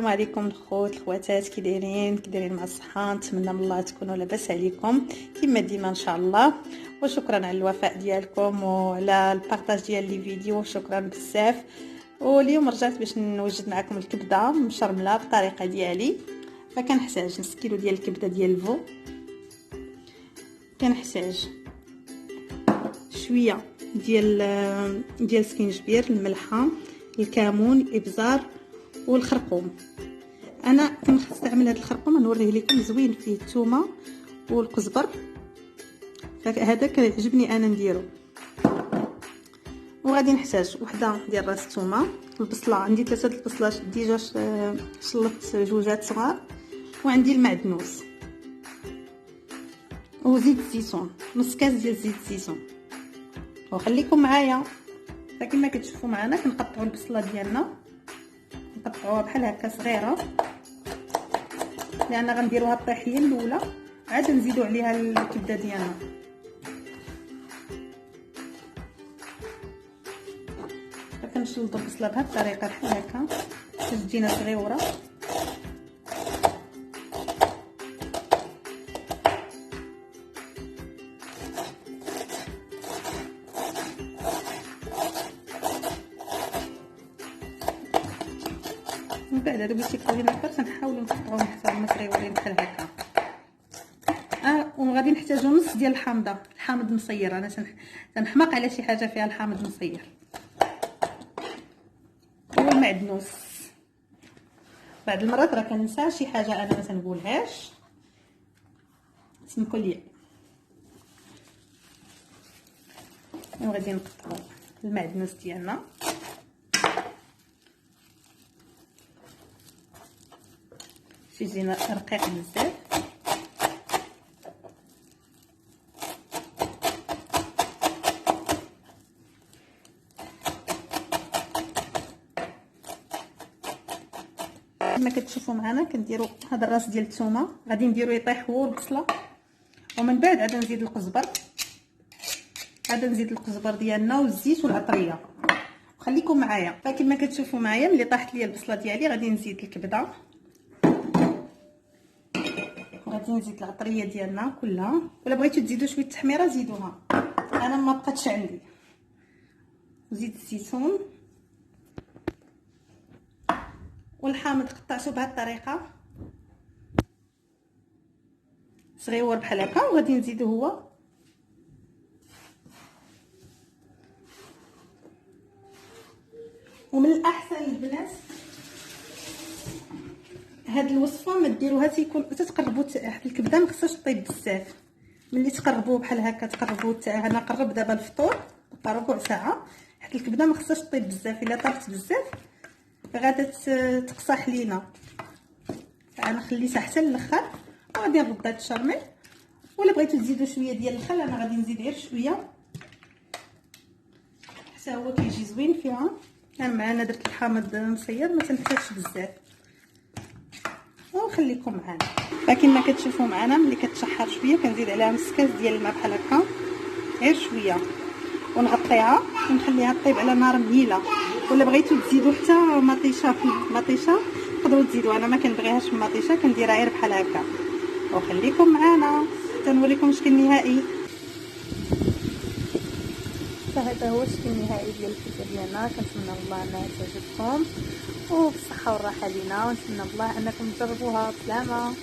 السلام عليكم الخوت الخواتات، كي دايرين مع الصحه. نتمنى من الله تكونوا لاباس عليكم كما ديما ان شاء الله. وشكرا على الوفاء ديالكم وعلى البارطاج ديال لي فيديو، شكرا بزاف. واليوم رجعت باش نوجد معكم الكبده مشرمله بالطريقه ديالي. فكنحتاج نص كيلو ديال الكبده ديال الفو، كنحتاج شويه ديال سكينجبير، الملحه، الكمون، الابزار والخرقوم. انا كنستعمل هذا الخرقوم نوريه لكم، زوين فيه الثومه والقزبر، فهذا كيعجبني انا نديرو. وغادي نحتاج وحده ديال راس الثومه، البصله عندي 3 البصلات ديجا شلطت جوجات صغار، وعندي المعدنوس وزيت الزيتون، نص كاس ديال زيت الزيتون. وخليكم معايا. فكما كتشوفوا معنا كنقطعوا البصله ديالنا، نقطعوها بحال هكا صغيره، لان غنديروها الطيحيه الاولى، عاد نزيدوا عليها الكبده ديالنا. فكنشلطوا البصله بهذه الطريقه بحال هكا باش تجينا صغيوره. من بعد هادو باش يكونوا لنا كبار تنحاولوا نقطعوهم حتى هما صغيورين بحال هكا. وغادي نحتاجو نص ديال الحامض مصير. انا تنحماق على شي حاجه فيها الحامض مصير. والمعدنوس. بعض المرات راه كننسى شي حاجه انا ما تنقولهاش، سمحوا لي. وغادي نقطعوا المعدنوس ديالنا، يجينا رقيق بزاف. كما كتشوفوا معنا كنديروا هذا الراس ديال الثومه، غادي نديرو يطيح هو البصله، ومن بعد عاد نزيد القزبر، ديالنا والزيت والعطريه. خليكم معايا. فكما كتشوفوا معايا ملي طاحت لي البصله ديالي غادي نزيد الكبده، غادي نزيد العطريه ديالنا كلها، ولا بغيتو تزيدوا شويه التحميره زيدوها، انا ما بقاتش عندي. زيت الزيتون والحامض قطعته بهذه الطريقه صغيور بحال هكا، وغادي نزيدو هو. ومن الاحسن البنات هاد الوصفه ما ديروها تتقربوا حيت الكبده ما خصهاش طيب بزاف. ملي تقربوه بحال هكا تقربوا انا قرب دابا الفطور بقى ربع ساعه، حيت الكبده ما خصهاش طيب بزاف. الا طابت بزاف غادا تقصح لينا، انا خليتها حتى الاخر. وغادي نرد هاد الشرمل، ولا بغيتو تزيدوا شويه ديال الخل انا غادي نزيد غير شويه حتى هو كيجي زوين فيها. انا معنا درت الحامض مصير ما تنحتاجش بزاف. وخليكم معنا. فكما كتشوفوا معنا ملي كتشحر شويه كنزيد عليها نص كاس ديال الماء بحال هكا غير شويه، ونغطيها ونخليها طيب على نار مهيله. ولا بغيتو تزيدوا حتى مطيشه تقدروا تزيدوا، انا ما كنبغيهاش مطيشه، كنديرها غير بحال هكا. وخليكم معنا تنوريكم الشكل النهائي. فهذا هو الشكل النهائي ديال الكبده ديالنا. كنتمنى الله انها تعجبكم وبالصحه والراحه لينا، ونتمنى الله انكم تجربوها. بسلامه.